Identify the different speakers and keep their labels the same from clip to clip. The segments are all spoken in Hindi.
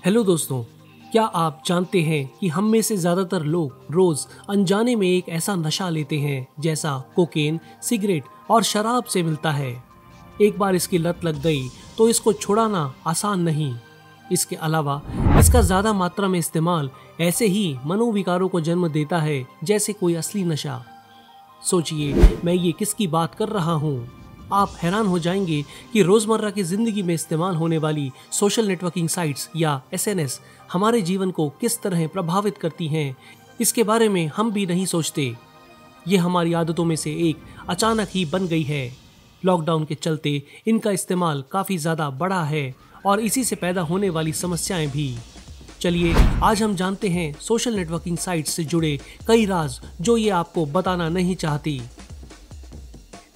Speaker 1: हेलो दोस्तों, क्या आप जानते हैं कि हम में से ज्यादातर लोग रोज अनजाने में एक ऐसा नशा लेते हैं जैसा कोकेन, सिगरेट और शराब से मिलता है। एक बार इसकी लत लग गई तो इसको छुड़ाना आसान नहीं। इसके अलावा इसका ज्यादा मात्रा में इस्तेमाल ऐसे ही मनोविकारों को जन्म देता है जैसे कोई असली नशा। सोचिए, मैं ये किसकी बात कर रहा हूँ। आप हैरान हो जाएंगे कि रोजमर्रा की जिंदगी में इस्तेमाल होने वाली सोशल नेटवर्किंग साइट्स या एसएनएस हमारे जीवन को किस तरह प्रभावित करती हैं, इसके बारे में हम भी नहीं सोचते। ये हमारी आदतों में से एक अचानक ही बन गई है। लॉकडाउन के चलते इनका इस्तेमाल काफी ज्यादा बढ़ा है और इसी से पैदा होने वाली समस्याएं भी। चलिए आज हम जानते हैं सोशल नेटवर्किंग साइट्स से जुड़े कई राज जो ये आपको बताना नहीं चाहती।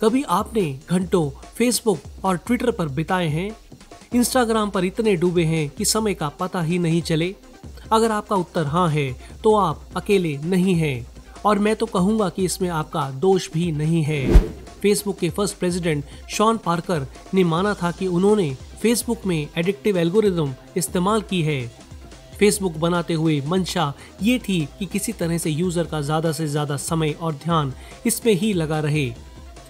Speaker 1: कभी आपने घंटों फेसबुक और ट्विटर पर बिताए हैं? इंस्टाग्राम पर इतने डूबे हैं कि समय का पता ही नहीं चले? अगर आपका उत्तर हाँ है तो आप अकेले नहीं हैं, और मैं तो कहूँगा कि इसमें आपका दोष भी नहीं है। फेसबुक के फर्स्ट प्रेसिडेंट शॉन पार्कर ने माना था कि उन्होंने फेसबुक में एडिक्टिव एल्गोरिदम इस्तेमाल की है। फेसबुक बनाते हुए मंशा ये थी कि किसी तरह से यूजर का ज्यादा से ज्यादा समय और ध्यान इसमें ही लगा रहे।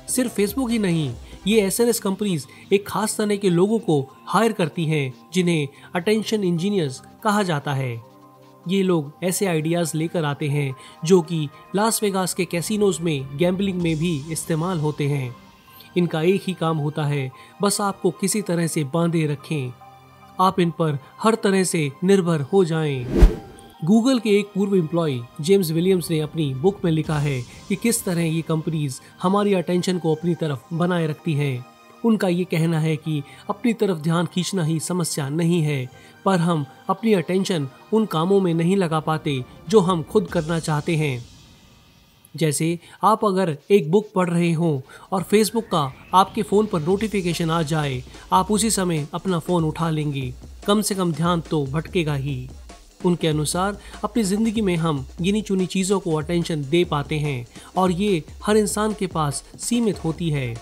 Speaker 1: सिर्फ फेसबुक ही नहीं, ये एसएनएस कंपनीज एक खास तरह के लोगों को हायर करती हैं जिन्हें अटेंशन इंजीनियर्स कहा जाता है। ये लोग ऐसे आइडियाज लेकर आते हैं जो कि लास वेगास के कैसीनोज में गैम्बलिंग में भी इस्तेमाल होते हैं। इनका एक ही काम होता है, बस आपको किसी तरह से बांधे रखें। आप इन पर हर तरह से निर्भर हो जाएं। गूगल के एक पूर्व एम्प्लॉय जेम्स विलियम्स ने अपनी बुक में लिखा है कि किस तरह ये कंपनीज हमारी अटेंशन को अपनी तरफ बनाए रखती हैं। उनका ये कहना है कि अपनी तरफ ध्यान खींचना ही समस्या नहीं है, पर हम अपनी अटेंशन उन कामों में नहीं लगा पाते जो हम खुद करना चाहते हैं। जैसे आप अगर एक बुक पढ़ रहे हो और फेसबुक का आपके फ़ोन पर नोटिफिकेशन आ जाए, आप उसी समय अपना फ़ोन उठा लेंगे। कम से कम ध्यान तो भटकेगा ही। उनके अनुसार अपनी ज़िंदगी में हम गिनी चुनी चीज़ों को अटेंशन दे पाते हैं और ये हर इंसान के पास सीमित होती है।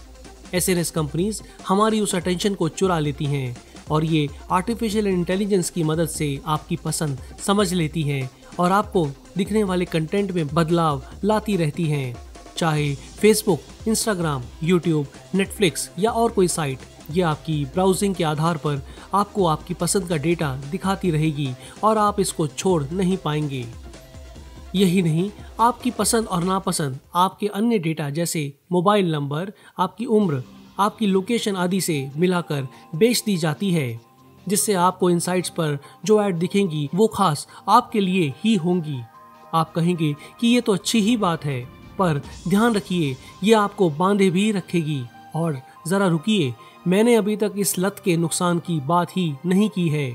Speaker 1: एसएनएस कंपनीज हमारी उस अटेंशन को चुरा लेती हैं और ये आर्टिफिशियल इंटेलिजेंस की मदद से आपकी पसंद समझ लेती हैं और आपको दिखने वाले कंटेंट में बदलाव लाती रहती हैं। चाहे फेसबुक, इंस्टाग्राम, यूट्यूब, नेटफ्लिक्स या और कोई साइट, ये आपकी ब्राउजिंग के आधार पर आपको आपकी पसंद का डेटा दिखाती रहेगी और आप इसको छोड़ नहीं पाएंगे। यही नहीं, आपकी पसंद और नापसंद आपके अन्य डेटा जैसे मोबाइल नंबर, आपकी उम्र, आपकी लोकेशन आदि से मिलाकर बेच दी जाती है, जिससे आपको इन साइट्स पर जो ऐड दिखेंगी वो खास आपके लिए ही होंगी। आप कहेंगे कि ये तो अच्छी ही बात है, पर ध्यान रखिए, ये आपको बांधे भी रखेगी। और जरा रुकिए, मैंने अभी तक इस लत के नुकसान की बात ही नहीं की है।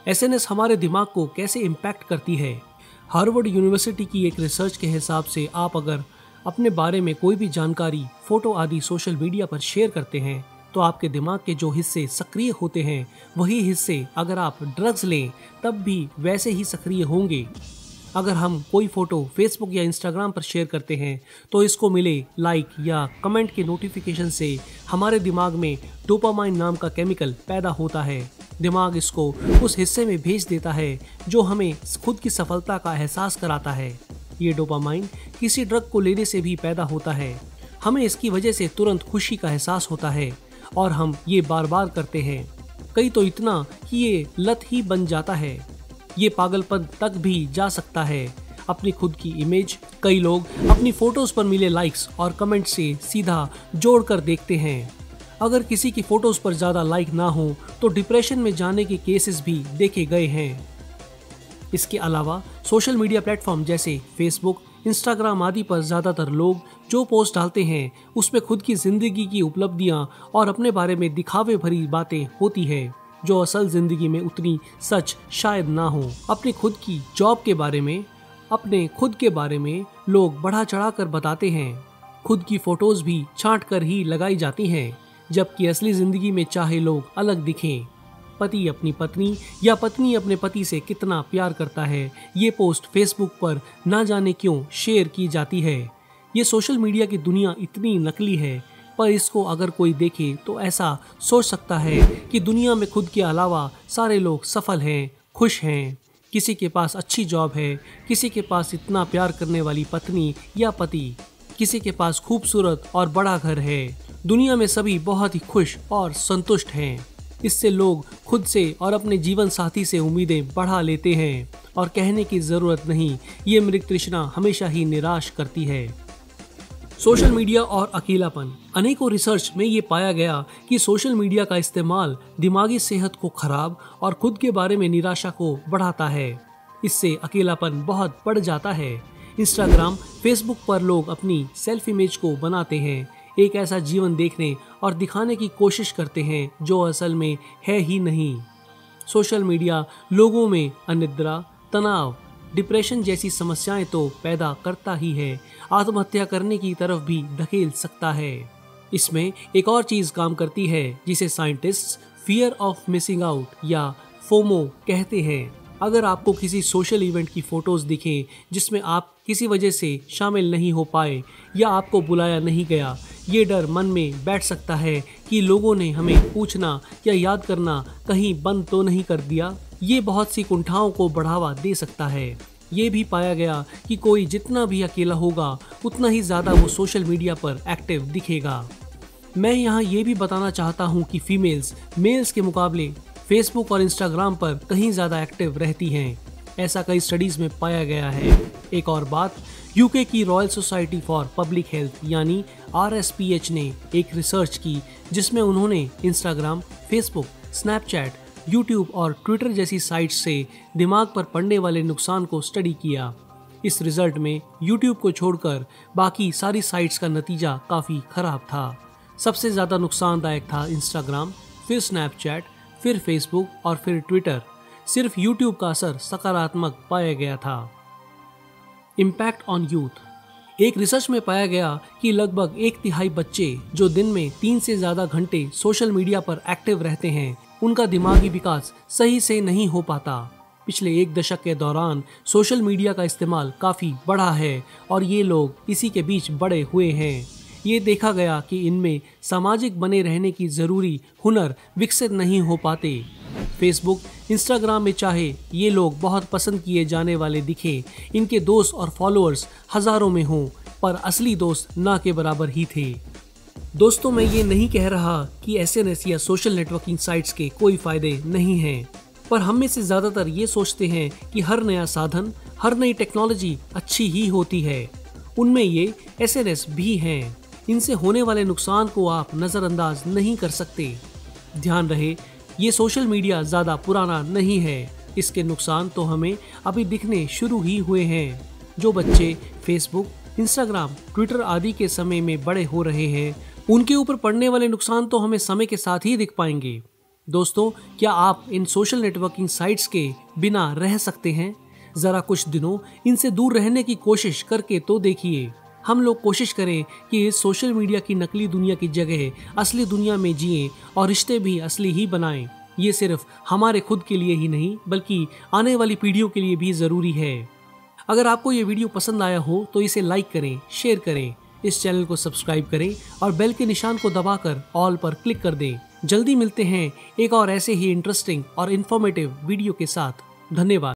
Speaker 1: एसएनएस हमारे दिमाग को कैसे इम्पैक्ट करती है? हार्वर्ड यूनिवर्सिटी की एक रिसर्च के हिसाब से आप अगर अपने बारे में कोई भी जानकारी, फोटो आदि सोशल मीडिया पर शेयर करते हैं तो आपके दिमाग के जो हिस्से सक्रिय होते हैं वही हिस्से अगर आप ड्रग्स लें तब भी वैसे ही सक्रिय होंगे। अगर हम कोई फोटो फेसबुक या इंस्टाग्राम पर शेयर करते हैं तो इसको मिले लाइक या कमेंट के नोटिफिकेशन से हमारे दिमाग में डोपामाइन नाम का केमिकल पैदा होता है। दिमाग इसको उस हिस्से में भेज देता है जो हमें खुद की सफलता का एहसास कराता है। ये डोपामाइन किसी ड्रग को लेने से भी पैदा होता है। हमें इसकी वजह से तुरंत खुशी का एहसास होता है और हम ये बार बार करते हैं, कई तो इतना कि ये लत ही बन जाता है। ये पागलपन तक भी जा सकता है। अपनी खुद की इमेज कई लोग अपनी फोटोज पर मिले लाइक्स और कमेंट से सीधा जोड़कर देखते हैं। अगर किसी की फोटोज पर ज्यादा लाइक ना हो तो डिप्रेशन में जाने के केसेस भी देखे गए हैं। इसके अलावा सोशल मीडिया प्लेटफॉर्म जैसे फेसबुक, इंस्टाग्राम आदि पर ज्यादातर लोग जो पोस्ट डालते हैं उसमें खुद की जिंदगी की उपलब्धियां और अपने बारे में दिखावे भरी बातें होती है जो असल जिंदगी में उतनी सच शायद ना हो। अपनी खुद की जॉब के बारे में, अपने खुद के बारे में लोग बढ़ा चढ़ा कर बताते हैं। खुद की फोटोज भी छांट कर ही लगाई जाती हैं, जबकि असली जिंदगी में चाहे लोग अलग दिखें। पति अपनी पत्नी या पत्नी अपने पति से कितना प्यार करता है, ये पोस्ट फेसबुक पर ना जाने क्यों शेयर की जाती है। ये सोशल मीडिया की दुनिया इतनी नकली है, पर इसको अगर कोई देखे तो ऐसा सोच सकता है कि दुनिया में खुद के अलावा सारे लोग सफल हैं, खुश हैं। किसी के पास अच्छी जॉब है, किसी के पास इतना प्यार करने वाली पत्नी या पति, किसी के पास खूबसूरत और बड़ा घर है। दुनिया में सभी बहुत ही खुश और संतुष्ट हैं। इससे लोग खुद से और अपने जीवन साथी से उम्मीदें बढ़ा लेते हैं और कहने की जरूरत नहीं, ये मृग तृष्णा हमेशा ही निराश करती है। सोशल मीडिया और अकेलापन। अनेकों रिसर्च में ये पाया गया कि सोशल मीडिया का इस्तेमाल दिमागी सेहत को खराब और खुद के बारे में निराशा को बढ़ाता है। इससे अकेलापन बहुत बढ़ जाता है। इंस्टाग्राम, फेसबुक पर लोग अपनी सेल्फ इमेज को बनाते हैं, एक ऐसा जीवन देखने और दिखाने की कोशिश करते हैं जो असल में है ही नहीं। सोशल मीडिया लोगों में अनिद्रा, तनाव, डिप्रेशन जैसी समस्याएं तो पैदा करता ही है, आत्महत्या करने की तरफ भी धकेल सकता है। इसमें एक और चीज काम करती है जिसे scientists fear of missing out या फोमो कहते हैं। अगर आपको किसी सोशल इवेंट की फोटोज दिखें जिसमें आप किसी वजह से शामिल नहीं हो पाए या आपको बुलाया नहीं गया, ये डर मन में बैठ सकता है कि लोगों ने हमें पूछना या याद करना कहीं बंद तो नहीं कर दिया। ये बहुत सी कुंठाओं को बढ़ावा दे सकता है। ये भी पाया गया कि कोई जितना भी अकेला होगा उतना ही ज़्यादा वो सोशल मीडिया पर एक्टिव दिखेगा। मैं यहाँ ये भी बताना चाहता हूँ कि फीमेल्स मेल्स के मुकाबले फेसबुक और इंस्टाग्राम पर कहीं ज़्यादा एक्टिव रहती हैं। ऐसा कई स्टडीज़ में पाया गया है। एक और बात, यूके की royal society for public health यानी RSPH ने एक रिसर्च की जिसमें उन्होंने इंस्टाग्राम, फेसबुक, स्नैपचैट, यूट्यूब और ट्विटर जैसी साइट्स से दिमाग पर पड़ने वाले नुकसान को स्टडी किया। इस रिजल्ट में यूट्यूब को छोड़कर बाकी सारी साइट्स का नतीजा काफ़ी खराब था। सबसे ज़्यादा नुकसानदायक था इंस्टाग्राम, फिर स्नैपचैट, फिर फेसबुक और फिर ट्विटर। सिर्फ यूट्यूब का असर सकारात्मक पाया गया था। Impact on youth. एक रिसर्च में पाया गया कि लगभग 1/3 बच्चे जो दिन में 3 से ज़्यादा घंटे सोशल मीडिया पर एक्टिव रहते हैं, उनका दिमागी विकास सही से नहीं हो पाता। पिछले 1 दशक के दौरान सोशल मीडिया का इस्तेमाल काफ़ी बढ़ा है और ये लोग इसी के बीच बड़े हुए हैं। ये देखा गया कि इनमें सामाजिक बने रहने की ज़रूरी हुनर विकसित नहीं हो पाते। फेसबुक, इंस्टाग्राम में चाहे ये लोग बहुत पसंद किए जाने वाले दिखे, इनके दोस्त और फॉलोअर्स हज़ारों में हों, पर असली दोस्त ना के बराबर ही थे। दोस्तों, मैं ये नहीं कह रहा कि SNS या सोशल नेटवर्किंग साइट्स के कोई फ़ायदे नहीं हैं, पर हम में से ज़्यादातर ये सोचते हैं कि हर नया साधन, हर नई टेक्नोलॉजी अच्छी ही होती है। उनमें ये SNS भी हैं। इनसे होने वाले नुकसान को आप नज़रअंदाज नहीं कर सकते। ध्यान रहे, ये सोशल मीडिया ज़्यादा पुराना नहीं है। इसके नुकसान तो हमें अभी दिखने शुरू ही हुए हैं। जो बच्चे फेसबुक, इंस्टाग्राम, ट्विटर आदि के समय में बड़े हो रहे हैं, उनके ऊपर पड़ने वाले नुकसान तो हमें समय के साथ ही दिख पाएंगे। दोस्तों, क्या आप इन सोशल नेटवर्किंग साइट्स के बिना रह सकते हैं? ज़रा कुछ दिनों इनसे दूर रहने की कोशिश करके तो देखिए। हम लोग कोशिश करें कि इस सोशल मीडिया की नकली दुनिया की जगह असली दुनिया में जिएं और रिश्ते भी असली ही बनाएं। ये सिर्फ हमारे खुद के लिए ही नहीं बल्कि आने वाली पीढ़ियों के लिए भी ज़रूरी है। अगर आपको ये वीडियो पसंद आया हो तो इसे लाइक करें, शेयर करें, इस चैनल को सब्सक्राइब करें और बेल के निशान को दबाकर ऑल पर क्लिक कर दें। जल्दी मिलते हैं एक और ऐसे ही इंटरेस्टिंग और इन्फॉर्मेटिव वीडियो के साथ। धन्यवाद।